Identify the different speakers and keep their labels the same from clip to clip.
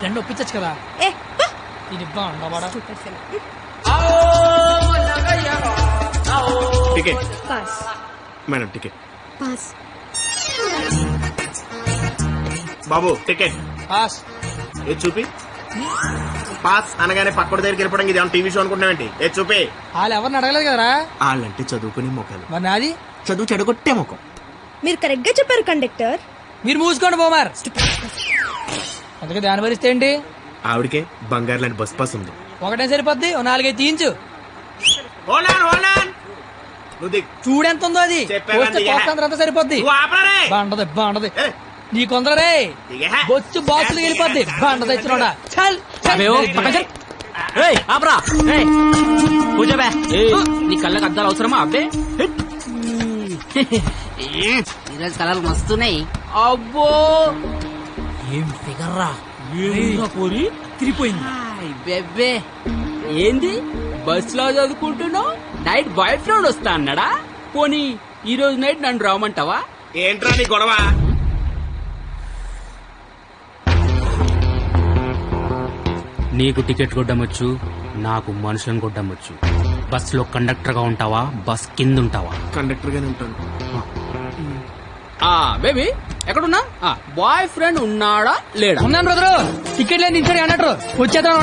Speaker 1: రెండు ఒప్పించచ్చు కదా.
Speaker 2: Ticket madam, ticket బాబు, ticket
Speaker 1: pass.
Speaker 2: ఏ చూపి. పాస్ అనగానే పక్కడి దగ్గరికి వెళ్ళిపోవడం ఇది ఏమన్నా టీవీ షో అనుకుంటున్నావేంటి? ఏ చూపి.
Speaker 1: వాళ్ళు ఎవరిని అడగలేదు కదరా.
Speaker 2: వాళ్ళంటే చదువుకునే మొక్కలు,
Speaker 1: మరి నాది
Speaker 2: చదువు చెడగొట్టే ముఖం.
Speaker 3: మీరు కరెక్ట్ గా చెప్పారు కండక్టర్.
Speaker 1: మీరు మూసుకోండి బోమార్. అందుకే దాని భరిస్తే ఏంటి?
Speaker 2: ఆవిడకే బంగారు లాంటి బస్ పాస్ ఉంది.
Speaker 1: ఒకటే సరిపోద్ది, ఓ నాలుగైదు తీయించు. చూడెంత ఉందో అది. అంతా సరిపోద్ది. బాగుంటది బాగుంటది. నీ కొందరే బొచ్చు బాక్సులు వెళ్ళిపోద్ది. బాగుంటది ఇచ్చినోడా.
Speaker 4: నీ కళ్ళకి అద్దాలు అవసరమా అబ్బే? ఈరోజు కలర్లు మస్తున్నాయి. అబ్బో
Speaker 1: ఏం ఫిగర్ రా. పోరి తిరిగిపోయింది.
Speaker 4: బెబ్బే ఏంది బస్ లో చదువుకుంటున్నావు? నైట్ బాయ్ ఫ్రెండ్ వస్తా అన్నాడా? పోనీ ఈ రోజు నైట్ నన్ను రావమంటావా?
Speaker 2: ఏంట్రా నీ గొడవ?
Speaker 4: నీకు టికెట్ కొట్టమొచ్చు, నాకు మనుషులను కొట్టమొచ్చు. బస్ లో కండక్టర్ గా ఉంటావా, బస్ కింద ఉంటావా?
Speaker 2: కండక్టర్ గానే ఉంటాను.
Speaker 4: బేబీ ఎక్కడున్నా? బాయ్ ఫ్రెండ్ ఉన్నాడా లేడా?
Speaker 1: ఉన్నాను బ్రదరు. టికెట్ లేదు ఇంట్లో అన్నట్టు వచ్చేద్దాం.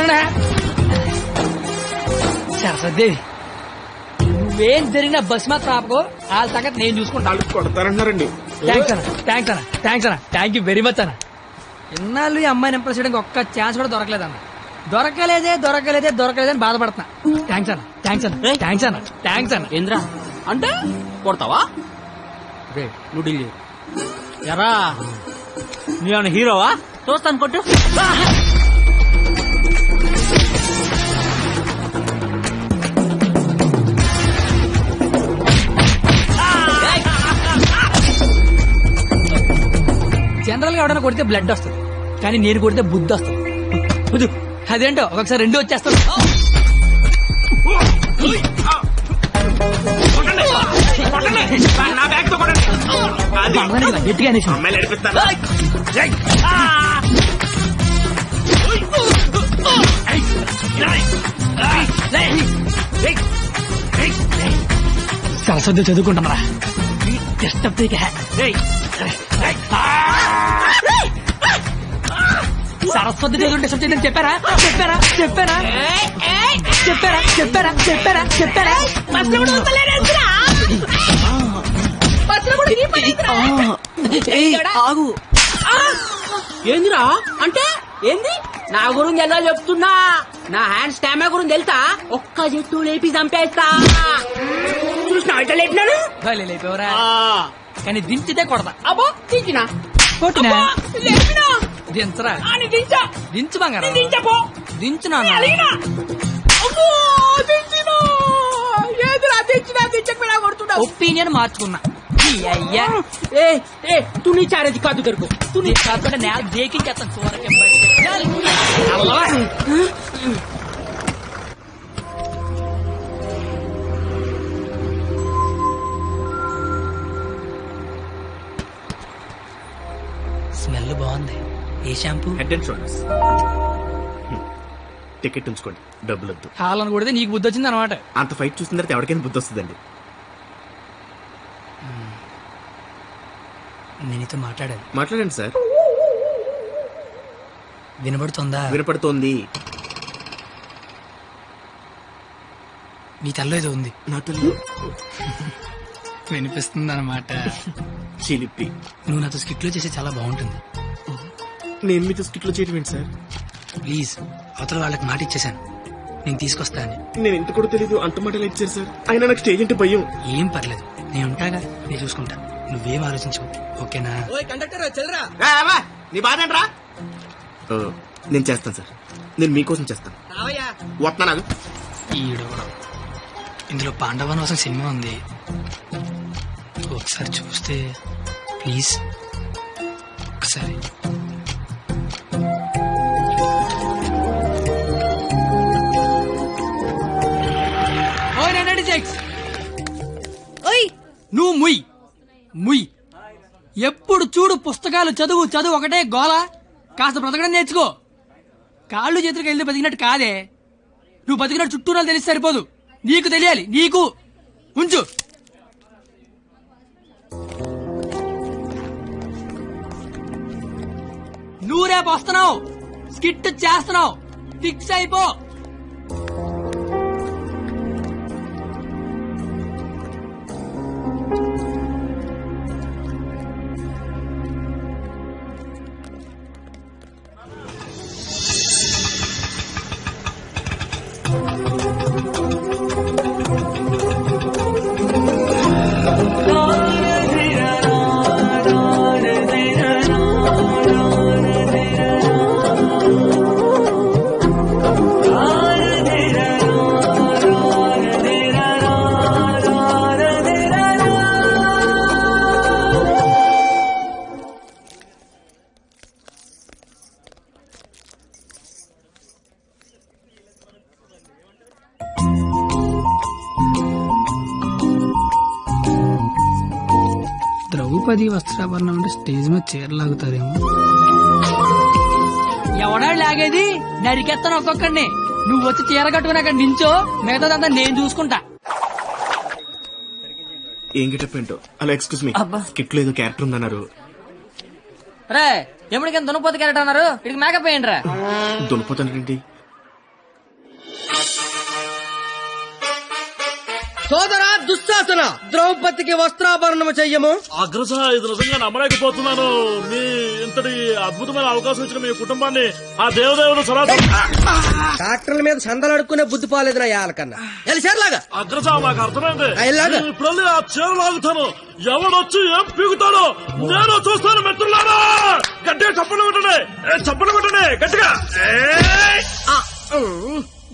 Speaker 1: సరస్వదేవి, నువ్వేం జరిగినా బస్ మాత్రం ఆపకో. వాళ్ళ సంగతి నేను చూసుకుంటాను.
Speaker 2: కొడతారంటున్నారండి.
Speaker 1: థ్యాంక్స్ అన్న, థ్యాంక్స్ అన్న, థ్యాంక్స్ అన్న, థ్యాంక్ యూ వెరీ మచ్ అన్న. ఇన్నాళ్ళు ఈ అమ్మాయిని ఇంప్రెస్ చేయడానికి ఒక్క ఛాన్స్ కూడా దొరకలేదన్న. దొరకలేదని బాధపడుతున్నా. థ్యాంక్స్ అన్న, థ్యాంక్స్ అన్న, థ్యాంక్స్ అన్న, థ్యాంక్స్ అన్న.
Speaker 4: ఏంద్రా అంటే కొడతావా? నువ్వు
Speaker 1: ఎరా నీ హీరోవా?
Speaker 4: చూస్తాను కొట్టు.
Speaker 1: జనరల్ గా ఎవడైనా కొడితే బ్లడ్ వస్తుంది, కానీ నేను కొడితే బుద్ధి వస్తుంది. అదేంటో ఒకసారి రెండు వచ్చేస్తాను. గట్టిగా సరస్వతి చదువుకుంటున్నారా? సరస్వతి చదువుంటే సబ్జెక్ట్ చెప్పారా? చెప్పారా చెప్పారా చెప్పారా చెప్పారా చెప్పారా చెప్పారా
Speaker 4: ఆగు. ఏందిరా అంటే ఏంది? నా గురించి ఎలా చెప్తున్నా? నా హ్యాండ్ స్టామా గురించి తెలుసా? ఒక్క చెట్టు లేపి చంపేస్తా. చూసినా ఇట్లా లేపినాను.
Speaker 1: లేపేవరా? కానీ దించితే కొడతా.
Speaker 4: అబ్బో దించినా
Speaker 1: కొట్టినా
Speaker 4: లేపినా
Speaker 1: దించరా?
Speaker 4: దించా
Speaker 1: దించు బంగారం.
Speaker 4: దించపో.
Speaker 1: దించునా?
Speaker 4: ఏదిరా దించినా దించకపోయినా కొడుతున్నా.
Speaker 1: ఒపీనియన్ మార్చుకున్నా. అయ్యా
Speaker 4: తు నీ చారేది కాదు దొరుకు.
Speaker 1: తు నీ కాకుండా నేల దేకించేస్తాను. చూడకే స్మెల్ బాగుంది. ఏ shampoo?
Speaker 2: Head and Shoulders. Ticket ఉంచుకోండి, డబ్బులు వద్దు.
Speaker 1: హాలను కొడితే నీకు బుద్ధి వచ్చింది అనమాట.
Speaker 2: అంత ఫైట్ చూసిన తర్వాత ఎవరికైనా బుద్ధి వస్తుందండి.
Speaker 1: నేను నీతో మాట్లాడాను.
Speaker 2: మాట్లాడండి సార్.
Speaker 1: వినబడుతుందా?
Speaker 2: వినపడుతోంది.
Speaker 1: నీ తల్లో ఏదో ఉంది.
Speaker 2: నా తల్లి
Speaker 1: వినిపిస్తుంది అనమాట.
Speaker 2: చిలిపి.
Speaker 1: నువ్వు నాతో స్కిట్లో చేస్తే చాలా బాగుంటుంది.
Speaker 2: నేను మీతో స్కిట్లో చేయటం ఏంటి సార్?
Speaker 1: ప్లీజ్, అవతల వాళ్ళకి మాట ఇచ్చేసాను, నేను తీసుకొస్తా అని.
Speaker 2: నేను ఎంత కూడా తెలీదు, అంత మాటలు ఇచ్చారు సార్. అయినా నాకు స్టేజ్ అంటే భయం.
Speaker 1: ఏం పర్లేదు, నేను ఉంటాగా, నేను చూసుకుంటా. నువ్వేం ఆలోచించు, ఓకేనా?
Speaker 2: నీ బాధ ఏంట్రా? నేను చేస్తాను సార్, నేను మీకోసం చేస్తాను. వస్తున్నాను.
Speaker 1: ఈడు ఇందులో పాండవనవాసం సినిమా ఉంది, ఒకసారి చూస్తే ప్లీజ్. ఒకసారి నువ్వు ముయ్ ముయ్. ఎప్పుడు చూడు పుస్తకాలు చదువు చదువు ఒకటే గోల. కాస్త బ్రతకడం నేర్చుకో. కాళ్ళు చేతులకు వెళ్ళి బతికినట్టు కాదే. నువ్వు బతికినట్టు చుట్టూ తెలిసి సరిపోదు, నీకు తెలియాలి. నీకు ఉంచు. నువ్వు రేపు వస్తున్నావు, స్కిట్ చేస్తున్నావు, ఫిక్స్ అయిపో. ద్రౌపది వస్త్రాభరణం అంటే స్టేజ్ మీద చీరలాగుతారేమో. ఎవడా లాగేది? నరికెత్తాను ఒక్కొక్కడిని. నువ్వు వచ్చి చీర కట్టుకుని అక్కడ నించో, మిగతాదంతా నేను చూసుకుంటా.
Speaker 2: ఏం గెటప్ ఏంటో. అలా ఎక్స్క్యూజ్ మీ, స్కిట్ లో ఏదో క్యారెక్టర్ ఉందన్నారు.
Speaker 1: రే ఎప్పటికైనా దునపోతు క్యారెక్టర్ అన్నారు, ఇక్కడికి మేకప్ వేయండి రా.
Speaker 2: దునిపోతానండి.
Speaker 5: సోదరా దుశ్శాసన, ద్రౌపదికి వస్త్రాభరణము చెయ్యము.
Speaker 6: అగ్రస, ఇది నిజంగా నమ్మలేకపోతున్నాను. మీ ఇంతటి అద్భుతమైన అవకాశం ఇచ్చిన మీ కుటుంబాన్ని ఆ దేవదేవుడు
Speaker 5: డాక్టర్ల మీద చందలు అడుక్కునే బుద్ధి పోలేదు నా యాలకన్నా. చీరలాగా
Speaker 6: అగ్రస, మాకు అర్థమైంది.
Speaker 5: ఇలాగా?
Speaker 6: నేను ఇప్పుడు ఆ చీర లాగుతాను. ఎవడొచ్చి ఏం పీగుతాడో నేను చూస్తాను. మిత్రులారా, గట్టిగా చప్పట్లు కొట్టండి, చప్పట్లు కొట్టండి గట్టిగా.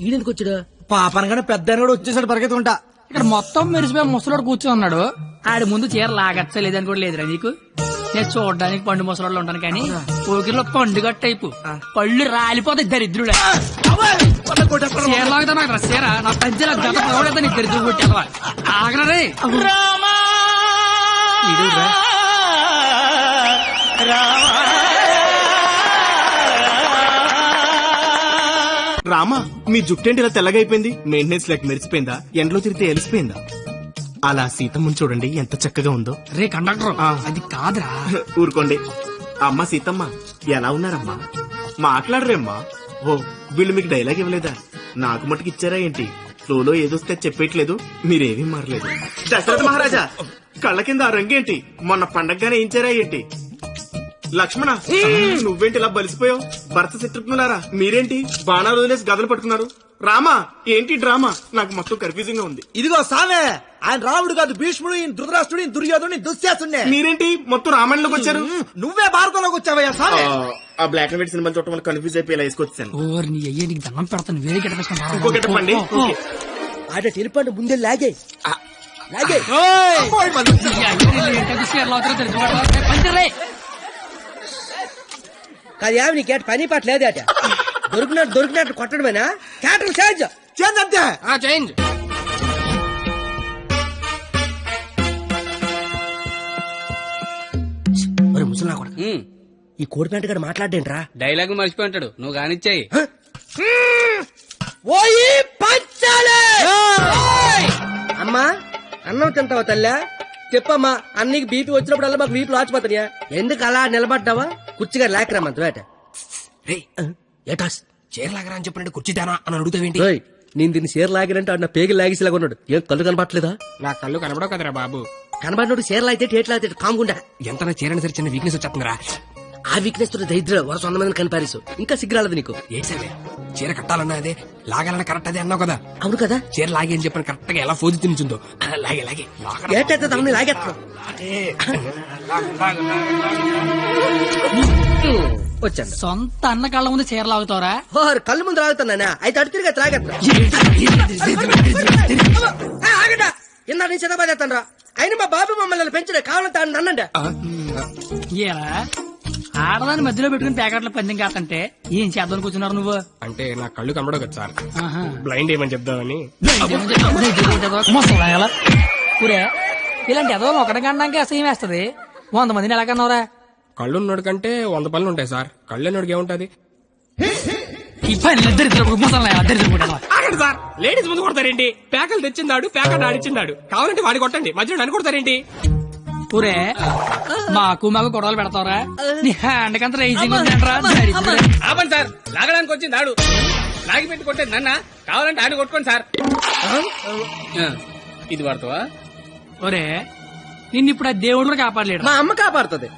Speaker 5: ఈయనెందుకు వచ్చాడు? పాపనగానే పెద్ద కూడా వచ్చేసాడు పరిగెత్తుకుంటా.
Speaker 1: ఇక్కడ మొత్తం మెరిసిపోయి ముసలోడు కూర్చొని ఉన్నాడు. ఆడి ముందు చీర లాగచ్చలేదని కూడా లేదురా నీకు. నేను చూడడానికి పండు ముసలోళ్ళు ఉంటాను కానీ పోకిరిలో పండుగ టైపు పళ్ళు రాలిపోతాయి దరిద్రుడే. చీర లాగుతా నాకు చీర నా పంచి నా గత పడతా నీకు దరిద్రుడు కొట్టేవా ఆగరే.
Speaker 2: రామా, మీ జుట్టేంటి ఇలా తెల్లగైపోయింది? మెయింటెనెన్స్ లేక మెరిసిపోయిందా? ఎండలో తిరిగితే ఎలిసిపోయిందా? అలా సీతమ్మని చూడండి ఎంత చక్కగా ఉందో.
Speaker 1: రే కండక్టర్, అది కాదురా.
Speaker 2: ఊరుకోండి. అమ్మ సీతమ్మ, ఎలా ఉన్నారమ్మా? మాట్లాడరేమ్మా. ఓ, వీళ్ళు మీకు డైలాగ్ ఇవ్వలేదా? నాకు మటుకు ఇచ్చారా ఏంటి? ఫ్లోలో ఏదొస్తే చెప్పేయట్లేదు, మీరేమీ మారలేదు. దశరథ మహారాజా, కళ్ళ కింద ఆ రంగేంటి? మొన్న పండగగానే ఏంచారా ఏంటి? లక్ష్మణ, నువ్వేంటి ఇలా బలిసిపోయావు? భర్త శత్రుఘ్నులారా, మీరేంటి బాణాలు వదిలేసి గదలు పట్టుకున్నారు? రామా, ఏంటి డ్రామా? నాకు మొత్తం కన్ఫ్యూజింగ్ గా ఉంది.
Speaker 5: ఇదిగో సామే, ఆయన రాముడు కాదు, భీష్ముడు, ఈయన ధృతరాష్ట్రుడు, దుర్యోధుడు, దుశ్శాసుడే.
Speaker 2: మీరేంటి మొత్తం రామాయణంలోకి వచ్చారు?
Speaker 5: నువ్వే భారతంలోకి వచ్చావయ్యా సామే.
Speaker 2: ఆ బ్లాక్ అండ్ వైట్ సినిమా చూడటం వల్ల కన్ఫ్యూజ్ అయిపోయి ఇలా వేసుకొచ్చాను.
Speaker 1: ఓర్ నీ అయ్యే నీకు దండం పెడతాను. వేరే గిట్ట
Speaker 2: ఇంకో గెటపండి.
Speaker 5: ఆట తెలిపండి ముందే లాగే లాగే. కాదు ఏమి నీకేట పని పాట లేదేట? దొరికినట్టు కొట్టడమేనా? క్యాటర్ చేంజ్ చేంజ్ అంతే.
Speaker 1: చేంజ్.
Speaker 5: ముసలా కూడా ఈ కోడిపేట గడ మాట్లాడేంట్రా?
Speaker 4: డైలాగ్ మర్చిపోయి ఉంటాడు, నువ్వు కానిచ్చాయి.
Speaker 5: ఓయి పంచాలే. అమ్మా, అన్నం తింటావా తల్లా? చెప్పమ్మా, అన్నికి బీపీ వచ్చినప్పుడల్లా మాకు బీపీ లాచిపోతాయా? ఎందుకు అలా నిలబడ్డావా? కుర్చీగా లేకరమ్మంత వేట. ఏటాస్ చీరలాగరా అని చెప్పినట్టు కుర్చీదానా అని అడుగుతావేంటి? నేను దీన్ని చీర లాగినంటే ఆడు నా పేగి లాగేసేలాగా ఉన్నాడు. ఏం కళ్ళు కనపట్లేదా?
Speaker 7: నా కళ్ళు కనబడవు కదరా బాబు.
Speaker 5: కనబడినోడు చీరలు అయితే టేట్లు అయితే కాముకుండా.
Speaker 7: ఎంత చీరని సరి చిన్న వీక్నెస్ వచ్చేస్తుందిరా.
Speaker 5: ఆ వీక్నెస్ తో దరిద్ర వరుస 100 మందిని కనిపారేసు. ఇంకా సిగ్గురాలదు నీకు.
Speaker 7: ఏంటి సరే, చీర కట్టాలన్నా అదే, లాగాలన్నా కరెక్ట్ అదే అన్నావు కదా.
Speaker 5: అవును కదా.
Speaker 7: చీర లాగే అని చెప్పిన కరెక్ట్ గా ఎలా ఫోజు తినిచుందో లాగే లాగే
Speaker 5: ఏటైతే తమని లాగేస్తా వచ్చాను.
Speaker 1: సొంత అన్న కళ్ళ ముందు చీర లాగుతావరా?
Speaker 5: కళ్ళు ముందు లాగుతానా? అయితే అటు తిరిగి త్రాగేస్తా. ఆగండి, ఇందా నేను చిన్నబాద్ చేస్తాను రా. అయినా మా బాబు మమ్మల్ని పెంచడే, కావాలంటే అన్నండి.
Speaker 1: ఆడదాన్ని మధ్యలో పెట్టుకుని ప్యాకెట్ల పందెం కాకంటే ఏం చేద్దాం కూర్చున్నారు నువ్వు?
Speaker 7: అంటే నా కళ్ళు కనబడవు కదా సార్, బ్లైండ్ ఏమని చెప్దామని.
Speaker 1: ఊరే ఇలాంటి ఎదో ఒకటి కనడానికి అసహ్యం వేస్తది. 100 మందిని ఎలా కన్నావురా?
Speaker 7: కళ్ళు ఉన్నోడి కంటే 100 పనులు ఉంటాయి సార్, కళ్ళు ఉన్నోడికి ఏముంటది?
Speaker 1: ఈ పని దరిద్రపు ముసలి దరిద్రపు
Speaker 7: ఆగండి సార్, లేడీస్ ముందు కొడతారేంటి? ప్యాకలు తెచ్చిందాడు, ప్యాకెట్ ఆడిచ్చిందాడు. కావాలంటే వాడి కొట్టండి, మధ్యలో నన్ను కొడతారేంటి?
Speaker 1: ఊరే మాకు గొడవలు పెడతావరా? నీ హ్యాండ్ కంత రైజింగ్ ఉందంటరా?
Speaker 7: ఆపండి సార్, లాగడానికి వచ్చింది ఆడు. లాగి పెట్టి కొట్టేది నన్న. కావాలంటే ఆడు కొట్టుకోండి సార్. ఇది వాడతావా?
Speaker 1: ఒరే నిన్ను ఇప్పుడు ఆ దేవుడు కూడా కాపాడలేడు.
Speaker 5: మా అమ్మ కాపాడుతుంది.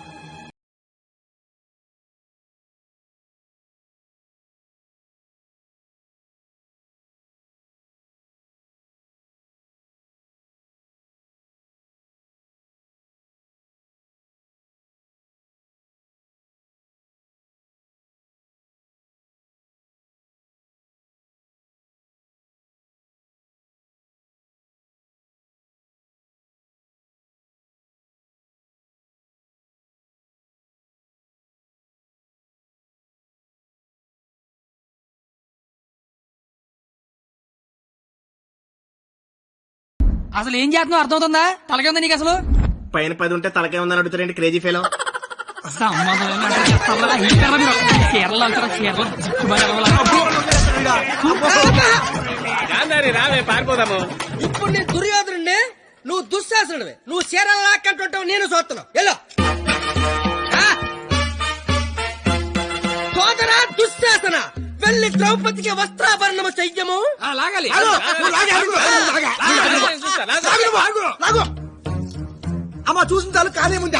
Speaker 1: అసలు ఏం చేస్తున్నావు అర్థమవుతుందా? తలకే ఉందా నీకు అసలు?
Speaker 2: పైన 10 ఉంటే తలకే ఉందని అడుగుతారండి క్రేజీ ఫెలో.
Speaker 1: సంబంధం లేని చెప్తారా? ఈ కర్ర మీరు చీరలు అంటారా? చీరలు
Speaker 7: రావే పారిపోదాము.
Speaker 5: ఇప్పుడు నీ దుర్యోధనుండి, నువ్వు దుశ్శాసనుడివి. నువ్వు చీరలు లాక్కంటుంటావు, నేను చూస్తున్నావు. ఎల్లో సోదరా దుశ్శాసన, వెళ్ళి ద్రౌపదికి వస్త్రాభరణము చెయ్యము.
Speaker 7: లాగాలి.
Speaker 5: అమ్మ చూసిన చాలు కాలే ముందు.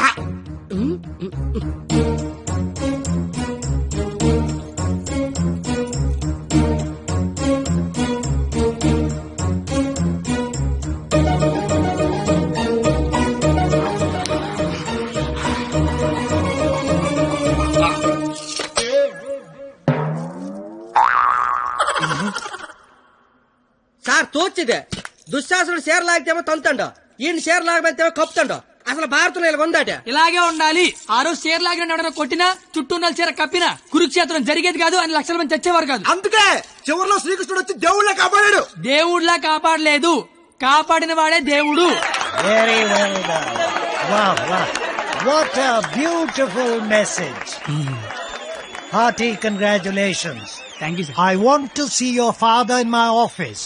Speaker 5: సార్ తోచిదే, దుశ్శాసనుడు షేర్ లాగితేమో తంతండో, ఈయన షేర్ లాగబెత్తేమో కప్పుతండో. అసలు భారతంలో ఇలా ఉందాట.
Speaker 1: ఇలాగే ఉండాలి. ఆ రోజు చీర లాగిన ఎవడైనా కొట్టినా, చుట్టూ ఉన్న చీర కప్పినా కురుక్షేత్రం జరిగేది కాదు, అని లక్షల మంది చచ్చేవారు కాదు.
Speaker 5: అందుకే చివరిలో శ్రీకృష్ణుడు వచ్చి దేవుళ్ళ కాపాడాడు.
Speaker 1: దేవుళ్లా కాపాడలేదు, కాపాడిన వాడే దేవుడు.
Speaker 8: Very well done. Wow, wow. What a beautiful message. Hearty congratulations.
Speaker 1: Thank you sir.
Speaker 8: I want to see your father in my office.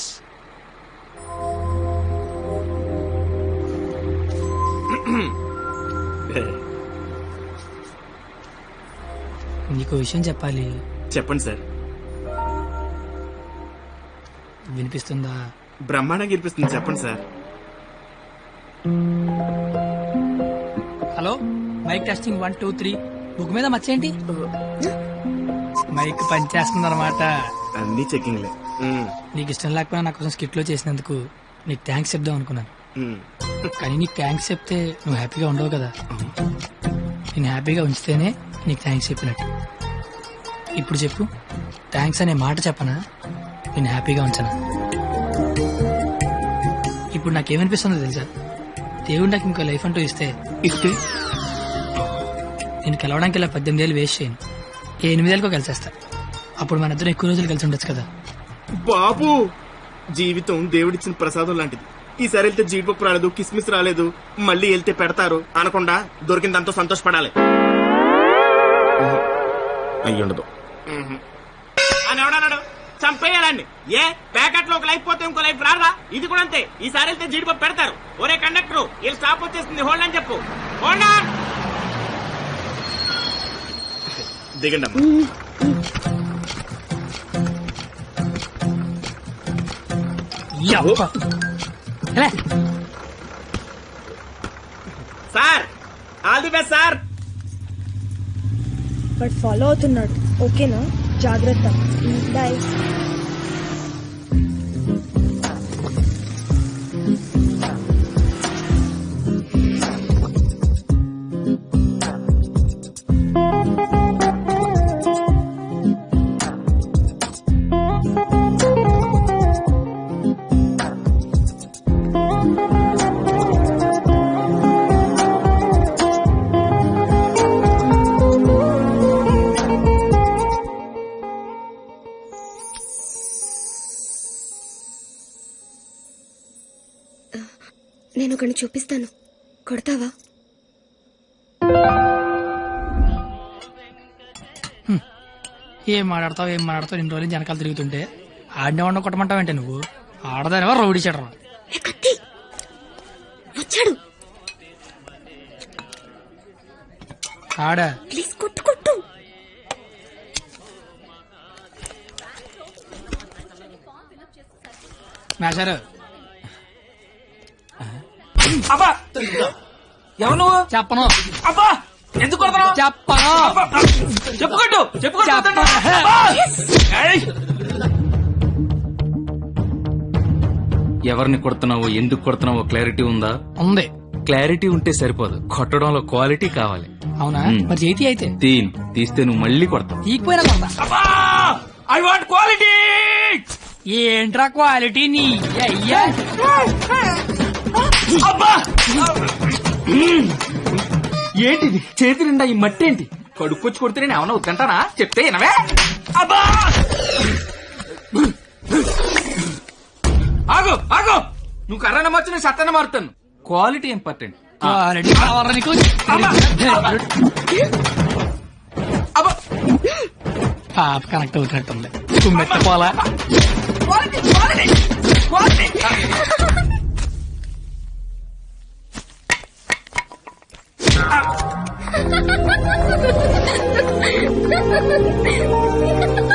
Speaker 1: నీకు విషయం చెప్పాలి.
Speaker 2: చెప్పండి సార్.
Speaker 1: వినిపిస్తుందా?
Speaker 2: బ్రహ్మాండంగా వినిపిస్తుంది, చెప్పండి sir.
Speaker 1: Hello, mike testing 1 2 3. Book మీద మర్చేయండి. మైక్ పనిచేస్తుంది అనమాట.
Speaker 2: అన్ని చెకింగ్లే.
Speaker 1: నీకు ఇష్టం లేకపోయినా నా కోసం స్కిట్ లో చేసినందుకు నీకు థ్యాంక్స్ చెప్దాం అనుకున్నాను. కానీ నీకు థ్యాంక్స్ చెప్తే నువ్వు హ్యాపీగా ఉండవు కదా. నేను హ్యాపీగా ఉంచితేనే నీకు థ్యాంక్స్ చెప్పినట్టు. ఇప్పుడు చెప్పు, థ్యాంక్స్ అనే మాట చెప్పనా, నేను హ్యాపీగా ఉంచనా? ఇప్పుడు నాకేమనిపిస్తుందో తెలుసా? దేవుడు నాకు ఇంకో లైఫ్ అంటూ ఇస్తే నేను కలవడానికి ఇలా 18 ఏళ్ళు వేస్ట్ చేయను, 8 ఏళ్ళకో కలిసేస్తా. అప్పుడు మన ఇద్దరు ఎక్కువ రోజులు కలిసి ఉండొచ్చు కదా.
Speaker 2: బాబు, జీవితం దేవుడిచ్చిన ప్రసాదం లాంటిది. ఈసారి వెళ్తే జీడిపప్పు రాలేదు, కిస్మిస్ రాలేదు, మళ్ళీ వెళ్తే పెడతారు అనకుండా దొరికిందంతా సంతోషపడాలి. అయ్యుండదు అని ఎవడన్నాడు? చంపేయాలండి. ఏ ప్యాకెట్ లో ఒక లైఫ్ పోతే ఇంకో లైఫ్ రాదా? ఇది కూడా అంతే. ఈసారి వెళ్తే జీడిపప్పు పెడతారు. ఒరే కండక్టర్, వీళ్ళు స్టాప్ వచ్చేస్తుంది, హోల్డ్ అని చెప్పు. Hold on. దిగండి అమ్మా. Sir, all the best sir.
Speaker 3: But follow అవుతున్నాడు. ఓకేనా? జాగ్రత్త. బాయ్.
Speaker 9: నేను ఒకరిని చూపిస్తాను, కొడతావా?
Speaker 1: ఏం మాట్లాడతావు ఇన్ని రోజులు వెనకాల తిరుగుతుంటే ఆడినే వండ కొట్టమంటావంటే నువ్వు ఆడదానివా రౌడీ చెడరా
Speaker 9: ఏ కత్తి వచ్చాడు.
Speaker 1: ఆడా
Speaker 9: ప్లీజ్ కొట్టు కొట్టు.
Speaker 1: మేషారు
Speaker 7: అబ్బా ఎవరు నువ్వు?
Speaker 1: చెప్పను
Speaker 7: అబ్బా ఎందుకు కొడుతున్నావు?
Speaker 1: చెప్పను
Speaker 7: చెప్పుకోట్టు
Speaker 1: చెప్పను.
Speaker 10: ఎవరిని కొడుతున్నావో ఎందుకు కొడుతున్నావో క్లారిటీ ఉందా?
Speaker 1: ఉంది.
Speaker 10: క్లారిటీ ఉంటే సరిపోదు, కొట్టడంలో క్వాలిటీ కావాలి.
Speaker 1: అవునా మరి చేతి అయితే
Speaker 10: తీస్తే నువ్వు మళ్ళీ కొడతావు.
Speaker 1: తీకపోయినా కొడతా.
Speaker 7: I want quality.
Speaker 1: ఏంట్రా క్వాలిటీ నీ అయ్యా?
Speaker 7: అబ్బా
Speaker 10: ఏంటిది చేతి నిండా ఈ మట్టి ఏంటి? కడుక్కొచ్చి కొడితే నేను ఏమన్నా వద్దంటానా? చెప్తే వినవే.
Speaker 7: అబ్బా
Speaker 10: ఆగు ఆగు, నువ్వు కర్రన మార్చి నేను సత్తన మారుతాను. Quality important.
Speaker 1: క్వాలిటీ కావాలా నీకు? పాప కనెక్ట్ అవుతున్నట్టుంది. మెత్తపోలా
Speaker 9: Ha ha ha ha!